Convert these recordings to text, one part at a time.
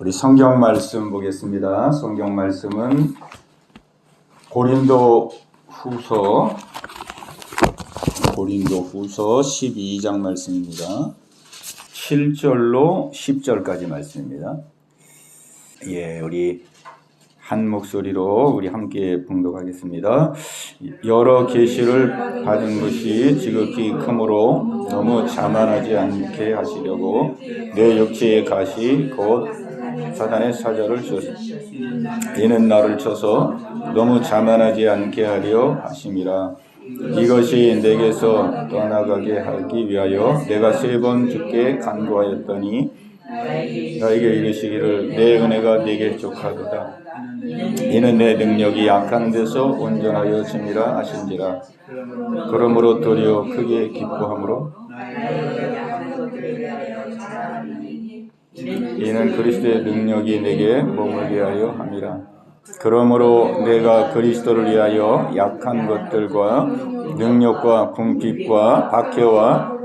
우리 성경 말씀 보겠습니다. 성경 말씀은 고린도 후서 12장 말씀입니다. 7절로 10절까지 말씀입니다. 우리 한 목소리로 우리 함께 봉독하겠습니다. 여러 계시를 받은 것이 지극히 크므로 너무 자만하지 않게 하시려고 내 육체의 가시 곧 사단의 사자를 주었습니다. 이는 나를 쳐서 너무 자만하지 않게 하려 하심이라. 이것이 내게서 떠나가게 하기 위하여 내가 3번 주께 간구하였더니 나에게 이르시기를 내 은혜가 네게 족하도다. 이는 내 능력이 약한 데서 온전하여 짐이라 하신지라. 그러므로 도리어 크게 기뻐함으로 이는 그리스도의 능력이 내게 머물게 하여 함이라. 그러므로 내가 그리스도를 위하여 약한 것들과 능력과 궁핍과 박해와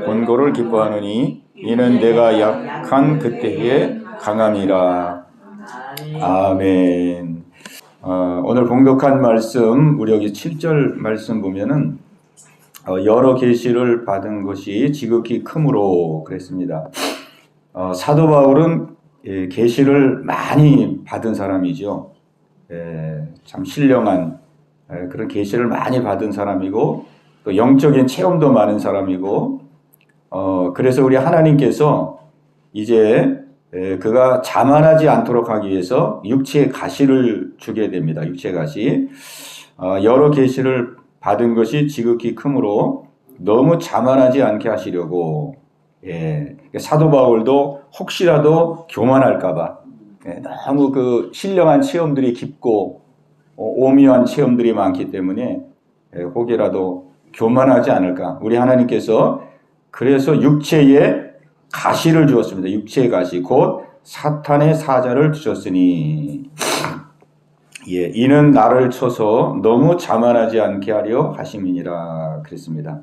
곤고를 기뻐하느니 이는 내가 약한 그때에 강함이라. 아멘. 오늘 봉독한 말씀, 우리 여기 7절 말씀 보면은 여러 계시를 받은 것이 지극히 크므로 그랬습니다. 사도 바울은 계시를 많이 받은 사람이죠. 참 신령한 그런 계시를 많이 받은 사람이고 또 영적인 체험도 많은 사람이고 그래서 우리 하나님께서 이제 그가 자만하지 않도록 하기 위해서 육체의 가시를 주게 됩니다. 육체의 가시. 여러 계시를 받은 것이 지극히 크므로 너무 자만하지 않게 하시려고. 사도 바울도 혹시라도 교만할까봐 너무 그 신령한 체험들이 깊고 오묘한 체험들이 많기 때문에 혹이라도 교만하지 않을까. 우리 하나님께서 그래서 육체에 가시를 주었습니다. 육체의 가시 곧 사탄의 사자를 주셨으니 이는 나를 쳐서 너무 자만하지 않게 하려 하심이니라 그랬습니다.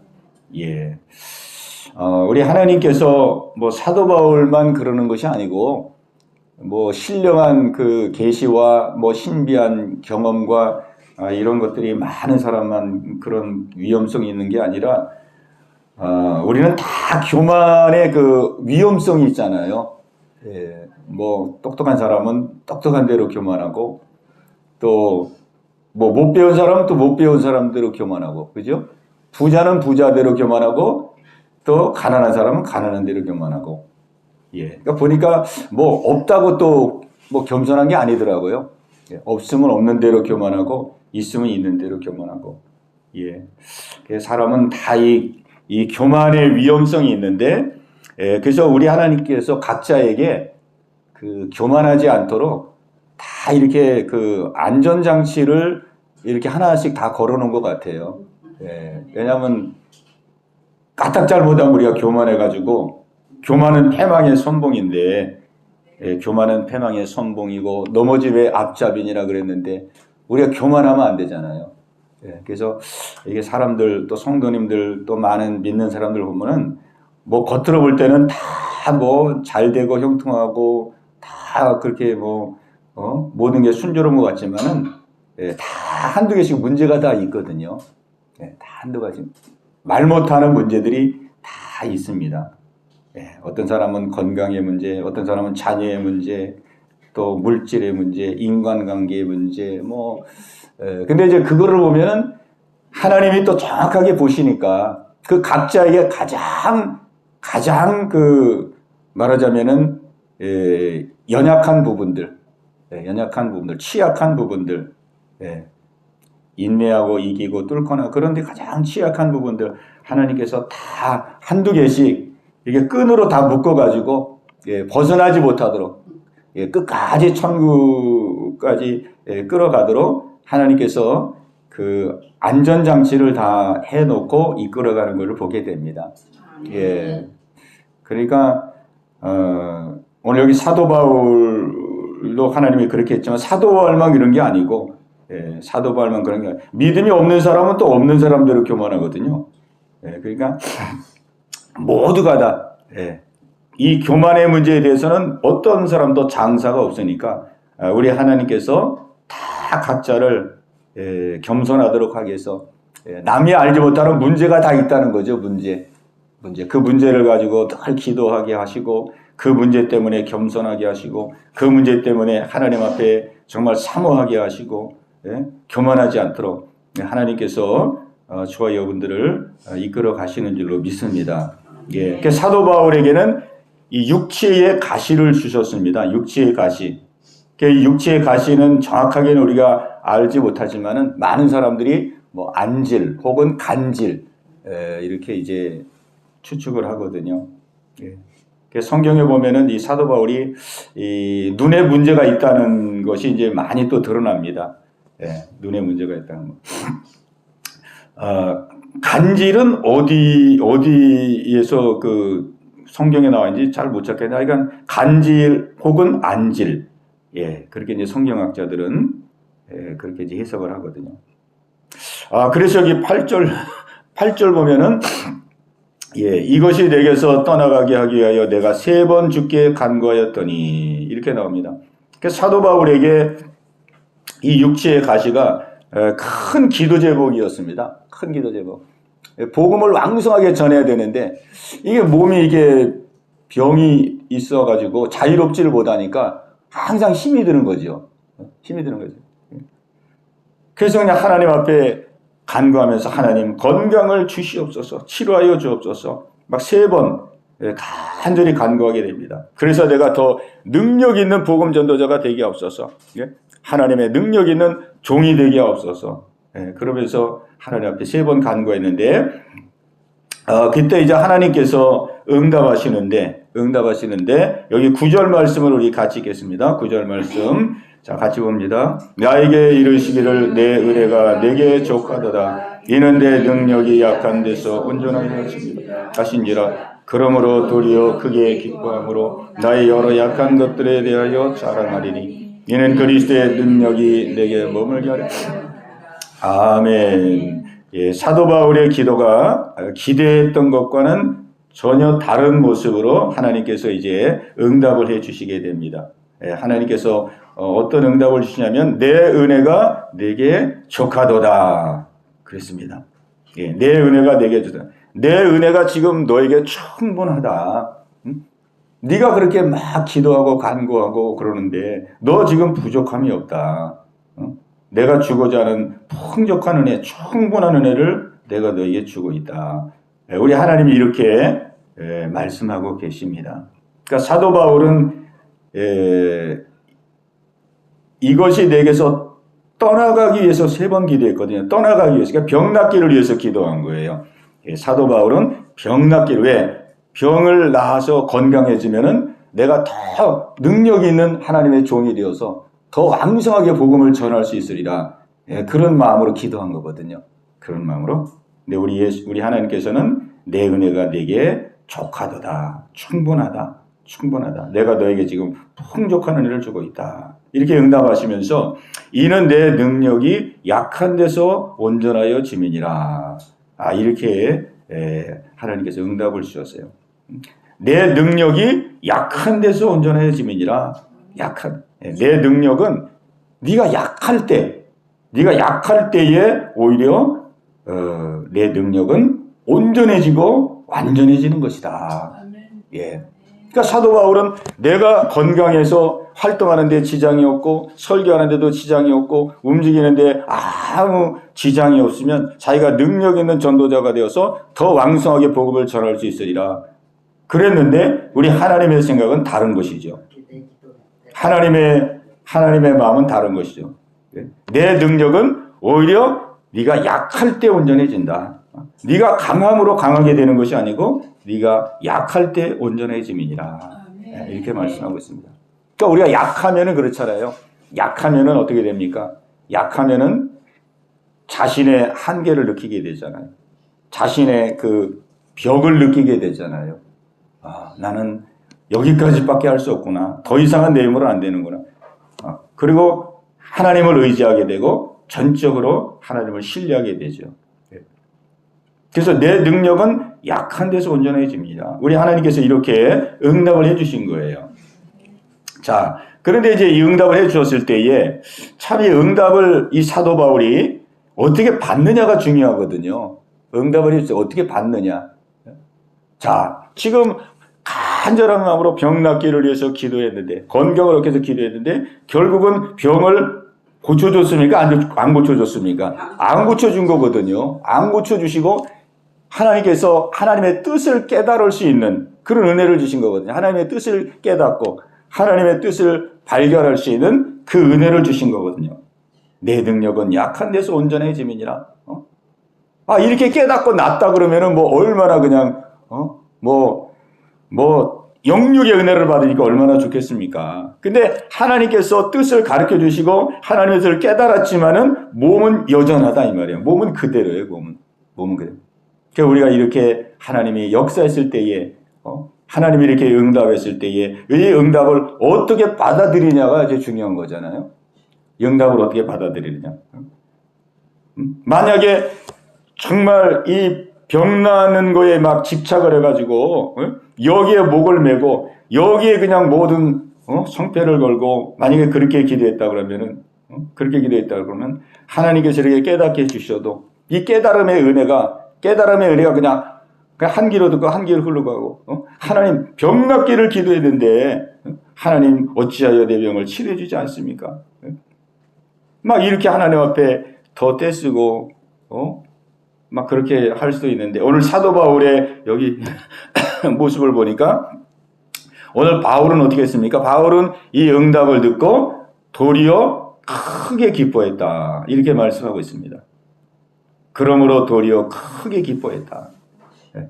우리 하나님께서 뭐 사도 바울만 그러는 것이 아니고 뭐 신령한 그 계시와 뭐 신비한 경험과 이런 것들이 많은 사람만 그런 위험성이 있는 게 아니라 우리는 다 교만의 그 위험성이 있잖아요. 뭐 똑똑한 사람은 똑똑한 대로 교만하고 또 뭐 못 배운 사람은 또 못 배운 사람대로 교만하고, 그죠? 부자는 부자대로 교만하고 또 가난한 사람은 가난한 대로 교만하고. 그러니까 보니까 뭐 없다고 또 뭐 겸손한 게 아니더라고요. 없으면 없는 대로 교만하고 있으면 있는 대로 교만하고. 사람은 다 이 교만의 위험성이 있는데, 그래서 우리 하나님께서 각자에게 그 교만하지 않도록 다 이렇게 그 안전장치를 이렇게 하나씩 다 걸어놓은 것 같아요. 왜냐하면 까딱 잘못하면 우리가 교만해가지고, 교만은 패망의 선봉인데, 교만은 패망의 선봉이고 넘어짐의 앞잡이니라 그랬는데 우리가 교만하면 안 되잖아요. 그래서 이게 사람들 또 성도님들 또 많은 믿는 사람들 보면은 뭐 겉으로 볼 때는 다 뭐 잘되고 형통하고 다 그렇게 뭐 모든 게 순조로운 것 같지만은 다 한두 개씩 문제가 다 있거든요. 다 한두 가지 말 못하는 문제들이 다 있습니다. 어떤 사람은 건강의 문제, 어떤 사람은 자녀의 문제, 또 물질의 문제, 인간관계의 문제, 근데 이제 그거를 보면은 하나님이 또 정확하게 보시니까 그 각자에게 가장 그 말하자면은 연약한 부분들, 취약한 부분들, 인내하고 이기고 뚫거나 그런데 가장 취약한 부분들 하나님께서 다 한두 개씩 이렇게 끈으로 다 묶어가지고 벗어나지 못하도록 끝까지 천국까지 끌어가도록 하나님께서 그 안전장치를 다 해놓고 이끌어가는 것을 보게 됩니다. 그러니까 오늘 여기 사도 바울도 하나님이 그렇게 했지만 사도 바울만 이런 게 아니고 사도 바울만 그런 게 아니고 믿음이 없는 사람은 또 없는 사람대로 교만하거든요. 그러니까 모두가 다 이 교만의 문제에 대해서는 어떤 사람도 장사가 없으니까 우리 하나님께서 다 각자를 겸손하도록 하기 위해서 남이 알지 못하는 문제가 다 있다는 거죠. 문제. 그 문제를 가지고 늘 기도하게 하시고 그 문제 때문에 겸손하게 하시고 그 문제 때문에 하나님 앞에 정말 사모하게 하시고 교만하지 않도록 하나님께서 저와 여러분들을 이끌어 가시는 줄로 믿습니다. 그 사도 바울에게는 이 육체의 가시를 주셨습니다. 육체의 가시. 이 육체의 가시는 정확하게는 우리가 알지 못하지만은 많은 사람들이 뭐 안질 혹은 간질 이렇게 이제 추측을 하거든요. 성경에 보면은 이 사도 바울이 이 눈에 문제가 있다는 것이 이제 많이 또 드러납니다. 눈에 문제가 있다는 거. 간질은 어디에서 그 성경에 나와있는지 잘 못 찾겠는데, 그러니까 간질 혹은 안질, 그렇게 이제 성경학자들은 그렇게 이제 해석을 하거든요. 그래서 여기 8절 보면은 이것이 내게서 떠나가게 하기 위하여 내가 3번 주께 간구하였더니 이렇게 나옵니다. 사도 바울에게 이 육체의 가시가 큰 기도 제목이었습니다. 큰 기도 제목. 복음을 왕성하게 전해야 되는데 이게 몸이 이게 병이 있어가지고 자유롭지를 못하니까 항상 힘이 드는 거죠. 힘이 드는 거죠. 그래서 그냥 하나님 앞에 간구하면서 하나님 건강을 주시옵소서, 치료하여 주옵소서 막 3번 간절히 간구하게 됩니다. 그래서 내가 더 능력 있는 복음 전도자가 되게 없어서 하나님의 능력 있는 종이 되게 없어서 그러면서 하나님 앞에 3번 간구했는데 그때 이제 하나님께서 응답하시는데 여기 9절 말씀을 우리 같이 읽겠습니다. 9절 말씀 자 같이 봅니다. 나에게 이르시기를 내 은혜가 내게 족하도다. 이는 내 능력이 약한 데서 온전하게 하신지라. 그러므로 도리어 크게 기뻐함으로 나의 여러 약한 것들에 대하여 자랑하리니 이는 그리스도의 능력이 내게 머물게 하리라. 아멘. 사도 바울의 기도가 기대했던 것과는 전혀 다른 모습으로 하나님께서 이제 응답을 해 주시게 됩니다. 하나님께서 어떤 응답을 주시냐면 내 은혜가 내게 족하도다 그랬습니다. 내 은혜가 내게 족하도다. 내 은혜가 지금 너에게 충분하다. 네가 그렇게 막 기도하고 간구하고 그러는데 너 지금 부족함이 없다. 내가 주고자 하는 풍족한 은혜, 충분한 은혜를 내가 너에게 주고 있다. 우리 하나님이 이렇게 말씀하고 계십니다. 그러니까 사도 바울은 이것이 내게서 떠나가기 위해서 3번 기도했거든요. 떠나가기 위해서. 그러니까 병 낫기를 위해서 기도한 거예요. 사도 바울은 병 낫기를 왜? 병을 나아서 건강해지면은 내가 더 능력 있는 하나님의 종이 되어서 더 왕성하게 복음을 전할 수 있으리라. 그런 마음으로 기도한 거거든요. 그런 마음으로. 근데 우리 하나님께서는 내 은혜가 내게 족하도다. 충분하다. 내가 너에게 지금 풍족한 은혜를 주고 있다. 이렇게 응답하시면서 이는 내 능력이 약한 데서 온전하여 짐이니라. 이렇게 하나님께서 응답을 주셨어요. 내 능력이 약한 데서 온전하여 짐이니라. 내 능력은 네가 약할 때에 오히려 내 능력은 온전해지고 완전해지는 것이다. 그러니까 사도 바울은 내가 건강해서 활동하는데 지장이 없고 설교하는데도 지장이 없고 움직이는데 아무 지장이 없으면 자기가 능력 있는 전도자가 되어서 더 왕성하게 복음을 전할 수 있으리라. 그랬는데 우리 하나님의 생각은 다른 것이죠. 하나님의 마음은 다른 것이죠. 내 능력은 오히려 네가 약할 때 온전해진다. 네가 강함으로 강하게 되는 것이 아니고 네가 약할 때 온전해짐이니라. 이렇게 말씀하고 있습니다. 그러니까 우리가 약하면은 그렇잖아요. 약하면은 어떻게 됩니까? 약하면은 자신의 한계를 느끼게 되잖아요. 자신의 그 벽을 느끼게 되잖아요. 나는 여기까지밖에 할 수 없구나. 더 이상은 내 힘으로 안 되는구나. 그리고 하나님을 의지하게 되고 전적으로 하나님을 신뢰하게 되죠. 그래서 내 능력은 약한 데서 온전해집니다. 우리 하나님께서 이렇게 응답을 해주신 거예요. 자, 그런데 이제 이 응답을 해주셨을 때에 참 이 응답을 이 사도 바울이 어떻게 받느냐가 중요하거든요. 응답을 해주셔서 어떻게 받느냐. 자, 지금 간절한 마음으로 병 낫기를 위해서 기도했는데, 건강을 얻기 위해서 기도했는데, 결국은 병을 고쳐줬습니까? 안 고쳐줬습니까? 안 고쳐준 거거든요. 안 고쳐주시고, 하나님께서 하나님의 뜻을 깨달을 수 있는 그런 은혜를 주신 거거든요. 하나님의 뜻을 깨닫고, 하나님의 뜻을 발견할 수 있는 그 은혜를 주신 거거든요. 내 능력은 약한 데서 온전해짐이니라. 이렇게 깨닫고 낫다 그러면은 뭐 얼마나 그냥, 영육의 은혜를 받으니까 얼마나 좋겠습니까? 근데 하나님께서 뜻을 가르쳐 주시고 하나님의 뜻을 깨달았지만은 몸은 여전하다 이 말이에요. 몸은 그대로예요. 몸은 그대로. 그러니까 우리가 이렇게 하나님이 역사했을 때에, 하나님이 이렇게 응답했을 때에 이 응답을 어떻게 받아들이냐가 이제 중요한 거잖아요. 응답을 어떻게 받아들이느냐. 만약에 정말 이 병 나는 거에 막 집착을 해가지고 여기에 목을 메고 여기에 그냥 모든 성패를 걸고 만약에 그렇게 기도했다 그러면 하나님께서 이렇게 깨닫게 해주셔도 이 깨달음의 은혜가 그냥 한 귀로 듣고 한 귀로 흘러가고 하나님 병 낫기를 기도했는데 하나님 어찌하여 내 병을 치료해 주지 않습니까? 막 이렇게 하나님 앞에 더 떼쓰고 막 그렇게 할 수도 있는데 오늘 사도 바울의 여기 모습을 보니까 오늘 바울은 어떻게 했습니까? 바울은 이 응답을 듣고 도리어 크게 기뻐했다. 이렇게 말씀하고 있습니다. 그러므로 도리어 크게 기뻐했다.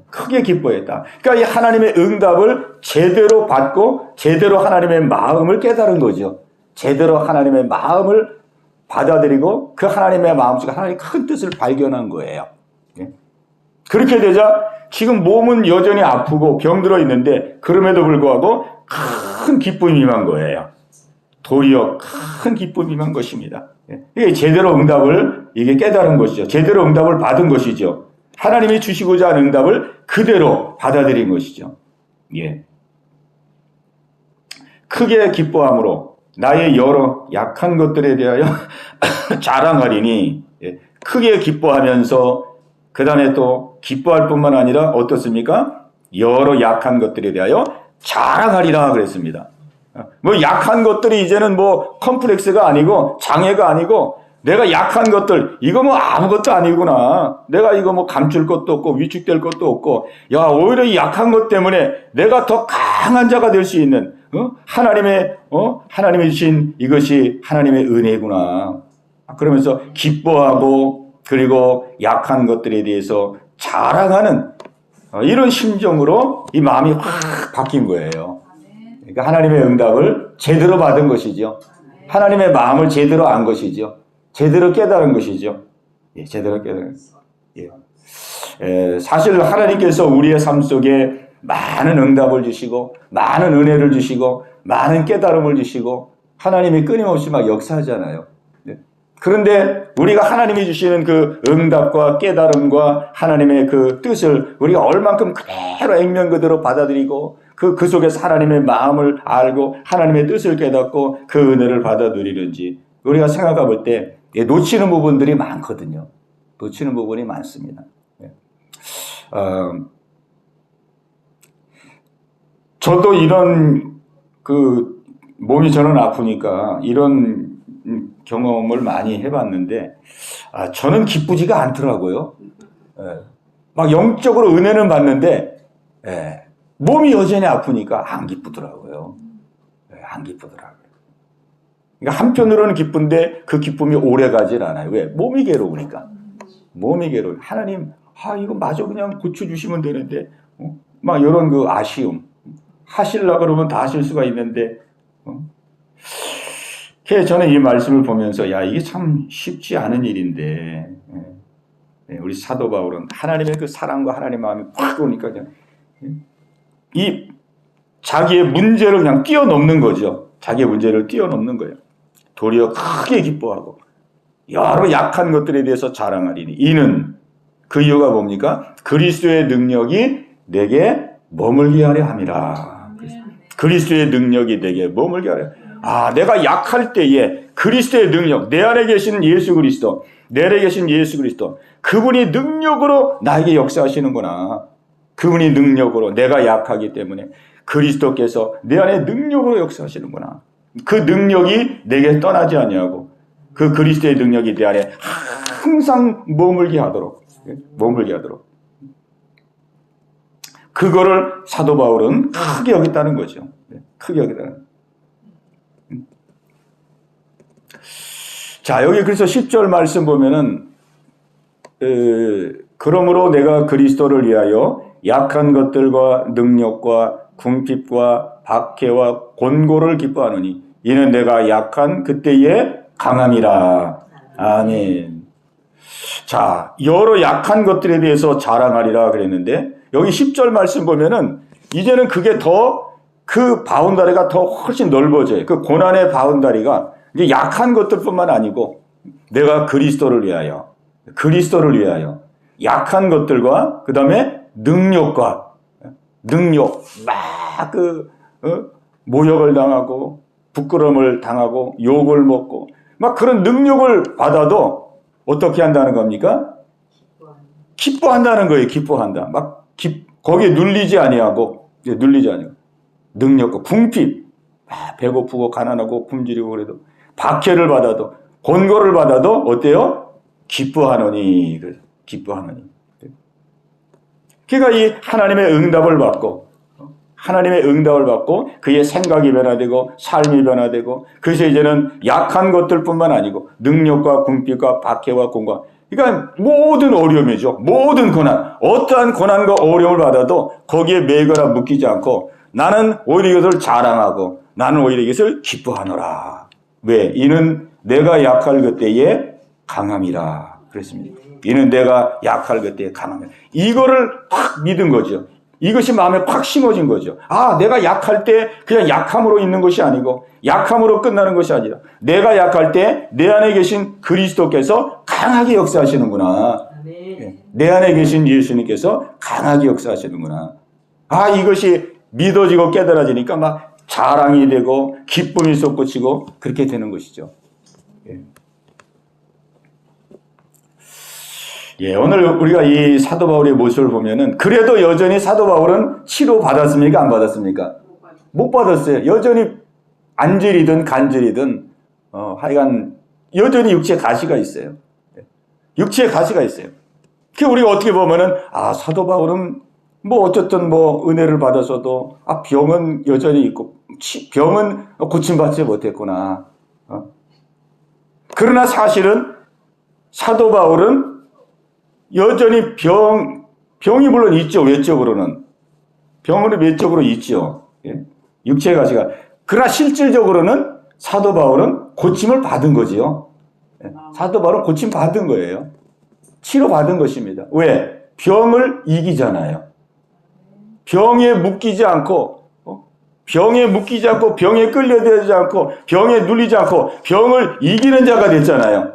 크게 기뻐했다. 그러니까 이 하나님의 응답을 제대로 받고 제대로 하나님의 마음을 깨달은 거죠. 제대로 하나님의 마음을 받아들이고 그 하나님의 마음속에 하나님의 큰 뜻을 발견한 거예요. 그렇게 되자 지금 몸은 여전히 아프고 병들어 있는데 그럼에도 불구하고 큰 기쁨이 임한 거예요. 도리어 큰 기쁨이 임한 것입니다. 이게 제대로 응답을 이게 깨달은 것이죠. 제대로 응답을 받은 것이죠. 하나님이 주시고자 하는 응답을 그대로 받아들인 것이죠. 예. 크게 기뻐함으로 나의 여러 약한 것들에 대하여 자랑하리니 크게 기뻐하면서 그 다음에 또 기뻐할 뿐만 아니라 어떻습니까? 여러 약한 것들에 대하여 자랑하리라 그랬습니다. 뭐 약한 것들이 이제는 뭐 컴플렉스가 아니고 장애가 아니고 내가 약한 것들 이거 뭐 아무것도 아니구나. 내가 이거 뭐 감출 것도 없고 위축될 것도 없고 야 오히려 이 약한 것 때문에 내가 더 강한 자가 될 수 있는 하나님이 주신 이것이 하나님의 은혜구나. 그러면서 기뻐하고 그리고 약한 것들에 대해서 자랑하는 이런 심정으로 이 마음이 확 바뀐 거예요. 그러니까 하나님의 응답을 제대로 받은 것이죠. 하나님의 마음을 제대로 안 것이죠. 제대로 깨달은 것이죠. 예, 제대로 깨달은. 예. 사실 하나님께서 우리의 삶 속에 많은 응답을 주시고 많은 은혜를 주시고 많은 깨달음을 주시고 하나님이 끊임없이 막 역사하잖아요. 그런데 우리가 하나님이 주시는 그 응답과 깨달음과 하나님의 그 뜻을 우리가 얼만큼 그대로 액면 그대로 받아들이고 그 속에서 하나님의 마음을 알고 하나님의 뜻을 깨닫고 그 은혜를 받아들이는지 우리가 생각해 볼 때 놓치는 부분들이 많거든요. 놓치는 부분이 많습니다. 저도 이런 몸이 저는 아프니까 이런 경험을 많이 해봤는데 저는 기쁘지가 않더라고요. 막 영적으로 은혜는 받는데 몸이 여전히 아프니까 안 기쁘더라고요. 안 기쁘더라고요. 그러니까 한편으로는 기쁜데 그 기쁨이 오래 가질 않아요. 왜? 몸이 괴로우니까. 몸이 괴로워요. 하나님 이거 마저 그냥 고쳐주시면 되는데 막 이런 그 아쉬움. 하시려고 그러면 다 하실 수가 있는데 그래서 저는 이 말씀을 보면서 이게 참 쉽지 않은 일인데 우리 사도 바울은 하나님의 그 사랑과 하나님의 마음이 확 오니까 그냥 이 자기의 문제를 그냥 뛰어넘는 거죠. 자기의 문제를 뛰어넘는 거예요. 도리어 크게 기뻐하고 여러 약한 것들에 대해서 자랑하리니 이는 그 이유가 뭡니까? 그리스도의 능력이 내게 머물게 하려 함이라. 그리스도의 능력이 내게 머물게 하려. 내가 약할 때에 그리스도의 능력, 내 안에 계신 예수 그리스도, 내 안에 계신 예수 그리스도, 그분이 능력으로 나에게 역사하시는구나. 그분이 능력으로, 내가 약하기 때문에 그리스도께서 내 안에 능력으로 역사하시는구나. 그 능력이 내게 떠나지 아니하고 그 그리스도의 능력이 내 안에 항상 머물게 하도록, 그거를 사도 바울은 크게 여겼다는 거죠. 크게 여겼다는. 자, 여기 그래서 10절 말씀 보면은 그러므로 내가 그리스도를 위하여 약한 것들과 능력과 궁핍과 박해와 곤고를 기뻐하노니 이는 내가 약한 그때의 강함이라. 아멘. 자, 여러 약한 것들에 대해서 자랑하리라 그랬는데 여기 10절 말씀 보면은 이제는 그게 더 그 바운다리가 더 훨씬 넓어져요. 그 고난의 바운다리가 이제 약한 것들뿐만 아니고 내가 그리스도를 위하여 약한 것들과 그 다음에 능력 막 모욕을 당하고 부끄러움을 당하고 욕을 먹고 막 그런 능력을 받아도 어떻게 한다는 겁니까? 기뻐한다는 거예요. 기뻐한다. 거기에 눌리지 아니하고 능력과 궁핍, 배고프고 가난하고 굶주리고 그래도 박해를 받아도 곤고를 받아도 어때요? 기뻐하노니. 그러니까 이 하나님의 응답을 받고 그의 생각이 변화되고 삶이 변화되고 그래서 이제는 약한 것들뿐만 아니고 능력과 궁핍과 박해와 곤고, 그러니까 모든 어려움이죠. 모든 고난, 어떠한 고난과 어려움을 받아도 거기에 매거나 묶이지 않고 나는 오히려 이것을 자랑하고 나는 오히려 이것을 기뻐하노라. 왜? 이는 내가 약할 그때에 강함이라 그랬습니다. 이는 내가 약할 그때에 강함이라. 이거를 확 믿은 거죠. 이것이 마음에 팍 심어진 거죠. 내가 약할 때 그냥 약함으로 있는 것이 아니고 약함으로 끝나는 것이 아니라 내가 약할 때 내 안에 계신 그리스도께서 강하게 역사하시는구나. 내 안에 계신 예수님께서 강하게 역사하시는구나. 이것이 믿어지고 깨달아지니까 막 자랑이 되고 기쁨이 솟구치고 그렇게 되는 것이죠. 오늘 우리가 이 사도 바울의 모습을 보면은 그래도 여전히 사도 바울은 치료받았습니까? 안 받았습니까? 못 받았어요. 여전히 안질이든 간질이든 하여간 여전히 육체에 가시가 있어요. 육체에 가시가 있어요. 그 우리가 어떻게 보면은 사도 바울은 어쨌든 은혜를 받아서도 병은 여전히 있고 병은 고침받지 못했구나. 그러나 사실은 사도 바울은 여전히 병이 물론 있죠. 외적으로는. 병은 외적으로 있죠. 육체의 가시가. 그러나 실질적으로는 사도 바울은 고침을 받은 거지요. 사도 바울은 고침 받은 거예요. 치료받은 것입니다. 왜? 병을 이기잖아요. 병에 묶이지 않고, 병에 끌려들지 않고, 병에 눌리지 않고, 병을 이기는 자가 됐잖아요.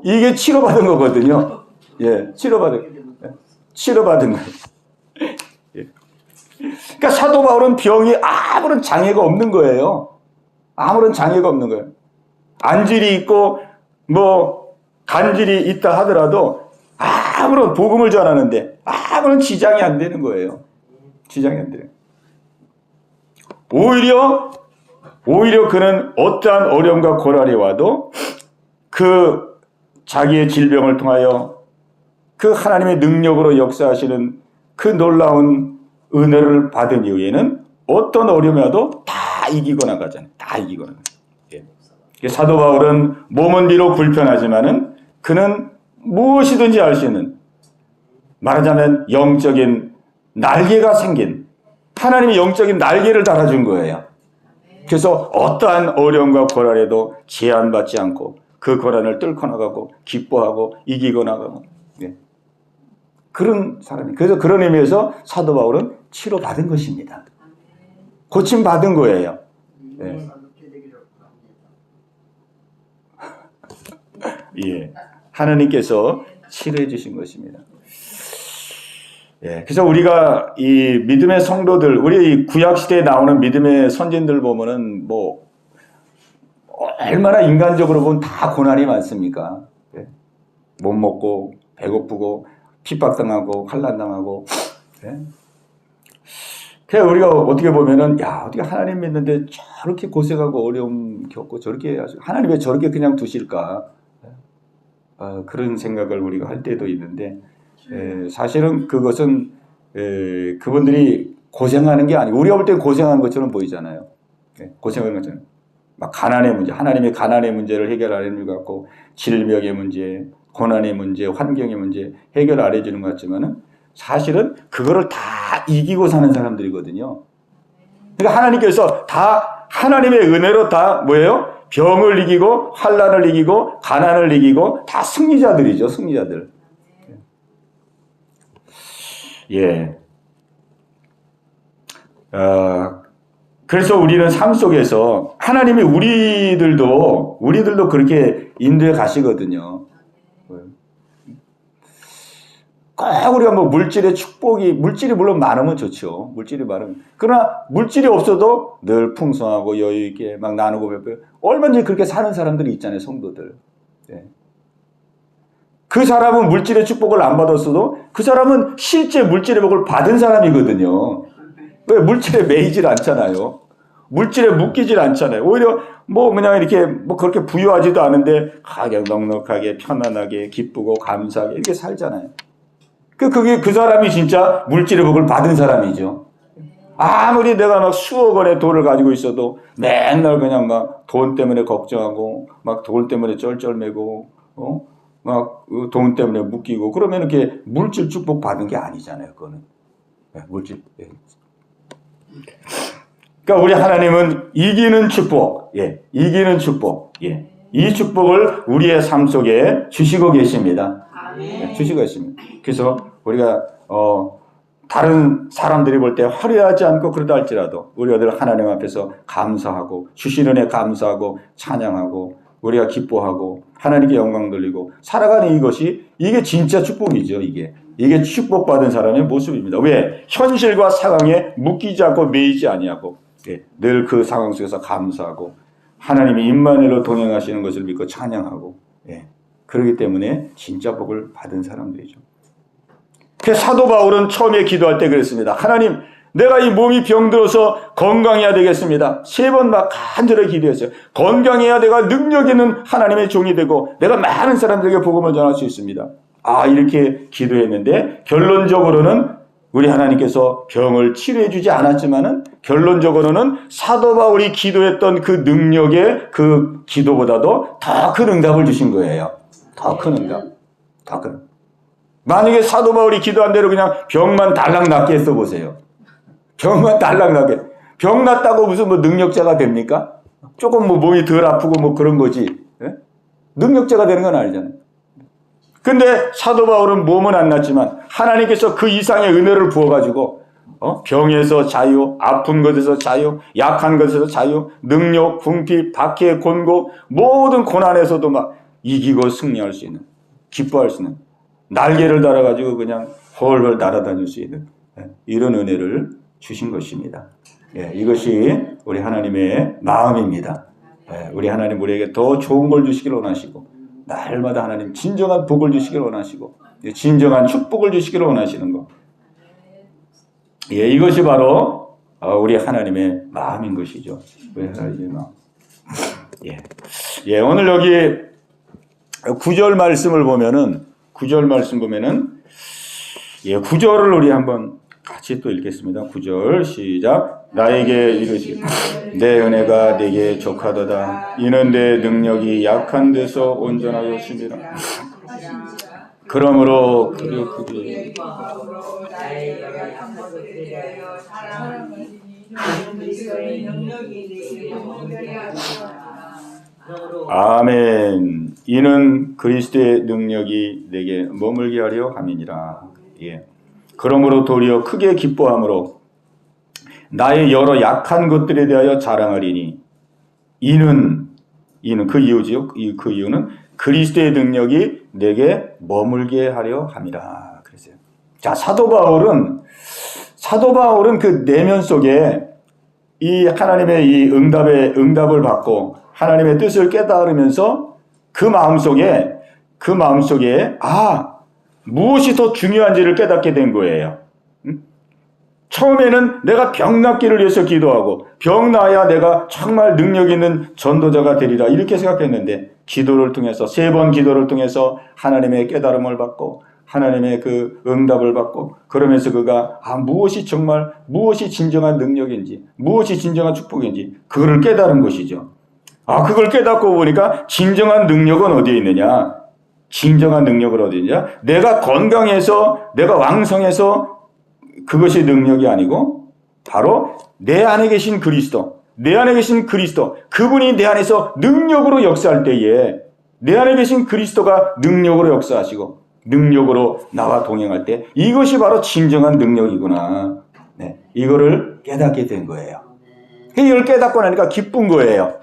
이게 치료받은 거거든요. 치료받은 거예요. 그러니까 사도 바울은 병이 아무런 장애가 없는 거예요. 안질이 있고, 간질이 있다 하더라도 아무런 복음을 전하는데 아무런 지장이 안 되는 거예요. 오히려 그는 어떠한 어려움과 고난이 와도 그 자기의 질병을 통하여 그 하나님의 능력으로 역사하시는 그 놀라운 은혜를 받은 이후에는 어떤 어려움이 와도 다 이기고 나가잖아요. 사도 바울은 몸은 비록 불편하지만은 그는 무엇이든지 할 수 있는, 말하자면 영적인 날개가 생긴, 하나님이 영적인 날개를 달아준 거예요. 그래서 어떠한 어려움과 고난에도 제한받지 않고 그 고난을 뚫고 나가고 기뻐하고 이기고 나가고 그런 사람이. 그래서 그런 의미에서 사도 바울은 치료받은 것입니다. 고침받은 거예요. 하나님께서 치료해 주신 것입니다. 예, 그래서 우리가 이 믿음의 성도들, 우리 구약 시대에 나오는 믿음의 선진들 보면은 뭐 얼마나 인간적으로 보면 다 고난이 많습니까? 예? 못 먹고 배고프고 핍박당하고 환난당하고. 예? 그래서 우리가 어떻게 보면은 야 어떻게 하나님 믿는데 저렇게 고생하고 어려움 겪고 저렇게 하나님 왜 저렇게 그냥 두실까? 그런 생각을 우리가 할 때도 있는데 사실은 그것은 그분들이 고생하는 게 아니고 우리가 볼 때 고생하는 것처럼 보이잖아요. 고생하는 것처럼 막 가난의 문제, 하나님의 가난의 문제를 해결 안 해주는 것 같고 질병의 문제, 고난의 문제, 환경의 문제 해결 안 해주는 것 같지만은 사실은 그거를 다 이기고 사는 사람들이거든요. 그러니까 하나님께서 다 하나님의 은혜로 다 뭐예요? 병을 이기고 환난을 이기고 가난을 이기고 다 승리자들이죠. 승리자들. 예. 그래서 우리는 삶 속에서 하나님이 우리들도 그렇게 인도해 가시거든요. 꼭 우리가 뭐 물질의 축복이, 물질이 물론 많으면 좋죠. 물질이 많으면. 그러나 물질이 없어도 늘 풍성하고 여유있게 막 나누고 베풀고 얼마든지 그렇게 사는 사람들이 있잖아요, 성도들. 네. 그 사람은 물질의 축복을 안 받았어도 그 사람은 실제 물질의 복을 받은 사람이거든요. 왜? 물질에 매이질 않잖아요. 물질에 묶이질 않잖아요. 오히려 뭐 그냥 이렇게 뭐 그렇게 부유하지도 않은데 가격 넉넉하게 편안하게 기쁘고 감사하게 이렇게 살잖아요. 그게 그 사람이 진짜 물질의 복을 받은 사람이죠. 아무리 내가 막 수억 원의 돈을 가지고 있어도 맨날 그냥 막 돈 때문에 걱정하고 막 돈 때문에 쩔쩔매고 막 돈 때문에 묶이고 그러면 이렇게 물질 축복 받은 게 아니잖아요. 그거는 물질. 그러니까 우리 하나님은 이기는 축복, 이기는 축복, 이 축복을 우리의 삶 속에 주시고 계십니다. 주시고 계십니다. 그래서 우리가 다른 사람들이 볼 때 화려하지 않고 그러다 할지라도 우리가 늘 하나님 앞에서 감사하고 주시는 애 감사하고 찬양하고 우리가 기뻐하고 하나님께 영광 돌리고 살아가는 이게 진짜 축복이죠. 이게 축복받은 사람의 모습입니다. 왜? 현실과 상황에 묶이지 않고 매이지 아니하고 늘 그 상황 속에서 감사하고 하나님이 임마누엘로 동행하시는 것을 믿고 찬양하고 그렇기 때문에 진짜 복을 받은 사람들이죠. 그 사도 바울은 처음에 기도할 때 그랬습니다. 하나님, 내가 이 몸이 병들어서 건강해야 되겠습니다. 3번 막 간절히 기도했어요. 건강해야 내가 능력 있는 하나님의 종이 되고 내가 많은 사람들에게 복음을 전할 수 있습니다. 이렇게 기도했는데 결론적으로는 우리 하나님께서 병을 치료해 주지 않았지만은 결론적으로는 사도 바울이 기도했던 그 능력의 그 기도보다도 더 큰 응답을 주신 거예요. 더 큰 응답. 더 큰. 만약에 사도 바울이 기도한 대로 그냥 병만 달랑 낫게 했어 보세요. 병만 달랑 낫게. 병 낫다고 무슨 뭐 능력자가 됩니까? 조금 뭐 몸이 덜 아프고 뭐 그런 거지. 능력자가 되는 건 아니잖아요. 근데 사도 바울은 몸은 안 낫지만 하나님께서 그 이상의 은혜를 부어가지고 병에서 자유, 아픈 것에서 자유, 약한 것에서 자유, 능력, 궁핍, 박해, 곤고 모든 고난에서도 막 이기고 승리할 수 있는, 기뻐할 수 있는 날개를 달아가지고 그냥 헐헐 날아다닐 수 있는 이런 은혜를 주신 것입니다. 이것이 우리 하나님의 마음입니다. 우리 하나님 우리에게 더 좋은 걸 주시길 원하시고 날마다 하나님 진정한 복을 주시길 원하시고 진정한 축복을 주시길 원하시는 것. 이것이 바로 우리 하나님의 마음인 것이죠. 우리 하나님의 마음. 오늘 여기 9절 말씀을 보면은 9절을 우리 한번 같이 또 읽겠습니다. 9절 시작. 나에게 이르시기 내 은혜가 네게 족하도다. 이는 내 능력이 약한 데서 온전하였습니다. 그러므로 그리 아멘. 이는 그리스도의 능력이 내게 머물게 하려 함이니라. 그러므로 도리어 크게 기뻐함으로 나의 여러 약한 것들에 대하여 자랑하리니 이는 그 이유지요. 그 이유는 그리스도의 능력이 내게 머물게 하려 함이라. 그랬어요. 자, 사도 바울은 그 내면 속에 이 하나님의 이 응답을 받고 하나님의 뜻을 깨달으면서 그 마음속에 무엇이 더 중요한지를 깨닫게 된 거예요. 처음에는 내가 병 낫기를 위해서 기도하고 병 나야 내가 정말 능력 있는 전도자가 되리라 이렇게 생각했는데 기도를 통해서 3번 기도를 통해서 하나님의 깨달음을 받고 하나님의 그 응답을 받고 그러면서 그가 무엇이 진정한 능력인지 무엇이 진정한 축복인지 그거를 깨달은 것이죠. 그걸 깨닫고 보니까 진정한 능력은 어디에 있느냐? 진정한 능력은 어디에 있느냐? 내가 건강해서 내가 왕성해서 그것이 능력이 아니고 바로 내 안에 계신 그리스도 그분이 내 안에서 능력으로 역사할 때에 내 안에 계신 그리스도가 능력으로 역사하시고 능력으로 나와 동행할 때 이것이 바로 진정한 능력이구나. 네, 이거를 깨닫게 된 거예요. 이걸 깨닫고 나니까 기쁜 거예요.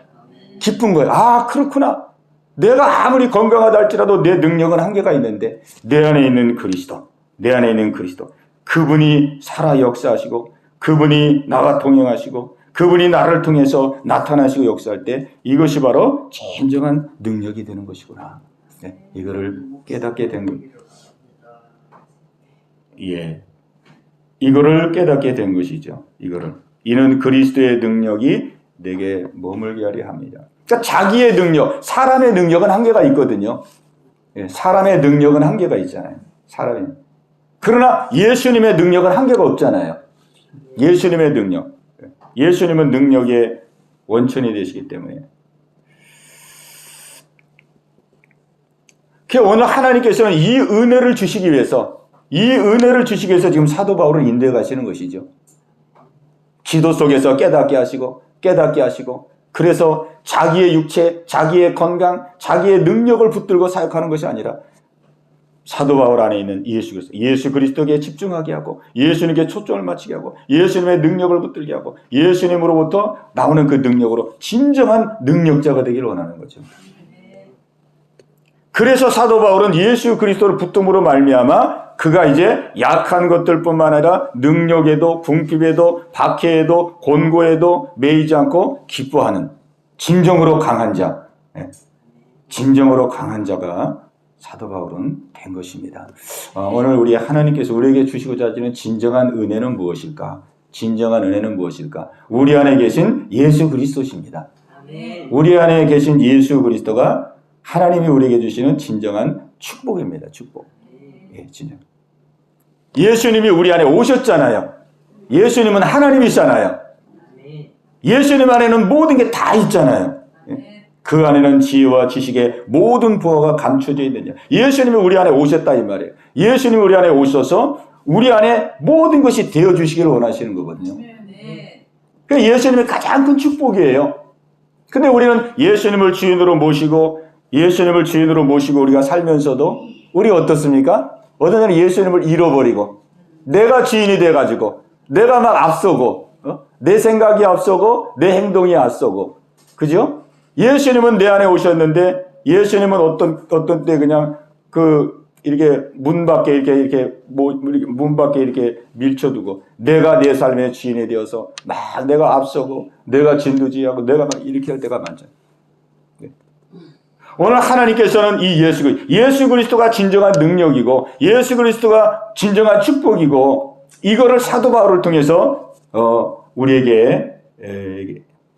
그렇구나. 내가 아무리 건강하다 할지라도 내 능력은 한계가 있는데 내 안에 있는 그리스도 그분이 살아 역사하시고 그분이 나와 동행하시고 그분이 나를 통해서 나타나시고 역사할 때 이것이 바로 진정한 능력이 되는 것이구나. 네, 이거를 깨닫게 된 겁니다. 이거를 깨닫게 된 것이죠. 이는 그리스도의 능력이 내게 머물게 하려 합니다. 그러니까 자기의 능력, 사람의 능력은 한계가 있거든요. 사람의 능력은 한계가 있잖아요. 그러나 예수님의 능력은 한계가 없잖아요. 예수님은 능력의 원천이 되시기 때문에. 오늘 하나님께서는 이 은혜를 주시기 위해서 지금 사도 바울을 인도해 가시는 것이죠. 기도 속에서 깨닫게 하시고 그래서 자기의 육체, 자기의 건강, 자기의 능력을 붙들고 사역하는 것이 아니라 사도 바울 안에 있는 예수 그리스도께 집중하게 하고 예수님께 초점을 맞추게 하고 예수님의 능력을 붙들게 하고 예수님으로부터 나오는 그 능력으로 진정한 능력자가 되기를 원하는 거죠. 그래서 사도 바울은 예수 그리스도를 붙듦으로 말미암아 그가 이제 약한 것들뿐만 아니라 능력에도 궁핍에도 박해에도 곤고에도 매이지 않고 기뻐하는 진정으로 강한 자가 사도 바울은 된 것입니다. 오늘 우리 하나님께서 우리에게 주시고자 하시는 진정한 은혜는 무엇일까? 우리 안에 계신 예수 그리스도십니다. 우리 안에 계신 예수 그리스도가 하나님이 우리에게 주시는 진정한 축복입니다. 진정. 예수님이 우리 안에 오셨잖아요. 예수님은 하나님이잖아요. 예수님 안에는 모든 게 다 있잖아요. 그 안에는 지혜와 지식의 모든 부하가 감춰져 있느냐. 예수님이 우리 안에 오셨다 이 말이에요. 예수님이 우리 안에 오셔서 우리 안에 모든 것이 되어주시기를 원하시는 거거든요. 그러니까 예수님이 가장 큰 축복이에요. 근데 우리는 예수님을 주인으로 모시고 우리가 살면서도 우리가 어떻습니까? 어떤 날은 예수님을 잃어버리고 내가 주인이 돼가지고 내가 막 앞서고 내 생각이 앞서고 내 행동이 앞서고 그죠? 예수님은 내 안에 오셨는데 예수님은 어떤 때 그냥 이렇게 문 밖에 이렇게 밀쳐두고 내가 내 삶의 주인이 되어서 막 내가 앞서고 내가 진두지휘하고 내가 막 이렇게 할 때가 많잖아요. 오늘 하나님께서는 이 예수 그리스도가 진정한 능력이고 예수 그리스도가 진정한 축복이고 이거를 사도 바울을 통해서 우리에게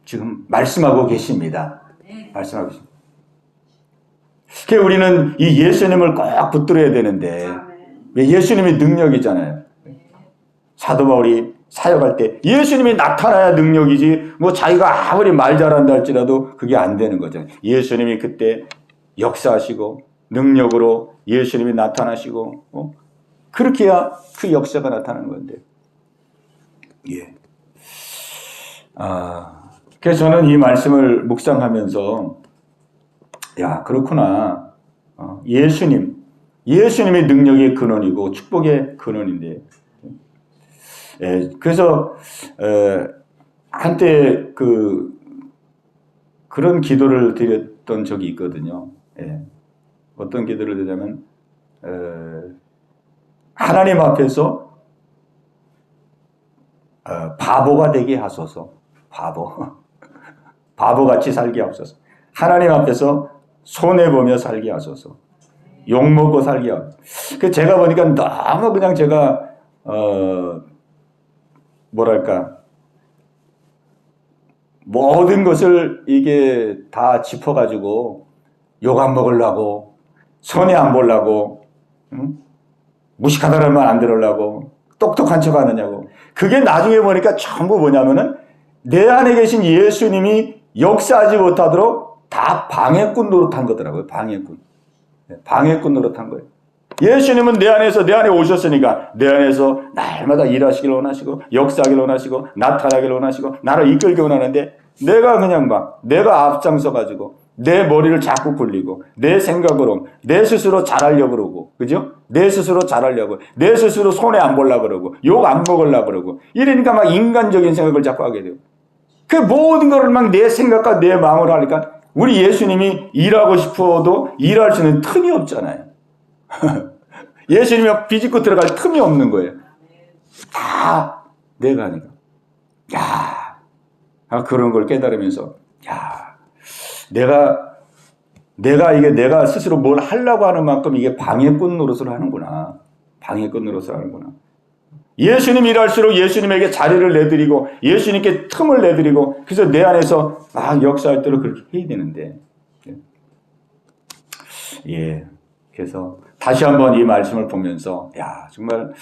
지금 말씀하고 계십니다. 그래서 우리는 이 예수님을 꼭 붙들어야 되는데 예수님이 능력이잖아요. 사도 바울이 사역할 때 예수님이 나타나야 능력이지 자기가 아무리 말 잘한다 할지라도 그게 안 되는 거죠. 예수님이 그때 역사하시고 능력으로 예수님이 나타나시고 그렇게 해야 그 역사가 나타나는 건데. 그래서 저는 이 말씀을 묵상하면서 그렇구나. 예수님이 능력의 근원이고 축복의 근원인데 그래서 한때 그런 기도를 드렸던 적이 있거든요. 어떤 기도를 드냐면 하나님 앞에서 바보가 되게 하소서. 바보같이 살게 하소서. 하나님 앞에서 손해보며 살게 하소서. 욕먹고 살게 하소서. 제가 보니까 너무 그냥 제가 뭐랄까 모든 것을 이게 다 짚어가지고 욕 안 먹으려고, 손해 안 보려고, 무식하다는 말 안 들으려고, 똑똑한 척 하느냐고. 그게 나중에 보니까 전부 뭐냐면은 내 안에 계신 예수님이 역사하지 못하도록 다 방해꾼 노릇한 거더라고요. 방해꾼 노릇한 거예요. 예수님은 내 안에 오셨으니까 내 안에서 날마다 일하시길 원하시고, 역사하길 원하시고, 나타나길 원하시고, 나를 이끌기 원하는데 내가 그냥 내가 앞장서 가지고 내 머리를 자꾸 굴리고 내 생각으로 내 스스로 잘하려고 그러고, 그죠? 내 스스로 잘하려고, 내 스스로 손해 안 보려고 그러고, 욕 안 먹으려고 그러고, 이러니까 막 인간적인 생각을 자꾸 하게 돼요. 그 모든 거를 막 내 생각과 내 마음으로 하니까 우리 예수님이 일하고 싶어도 일할 수 있는 틈이 없잖아요. 예수님이 비집고 들어갈 틈이 없는 거예요. 다 내가 하니까. 그런 걸 깨달으면서, 내가 스스로 뭘 하려고 하는 만큼 이게 방해꾼 노릇을 하는구나. 예수님 일할수록 예수님에게 자리를 내드리고, 예수님께 틈을 내드리고, 그래서 내 안에서 역사할 대로 그렇게 해야 되는데. 그래서 다시 한번 이 말씀을 보면서, 정말,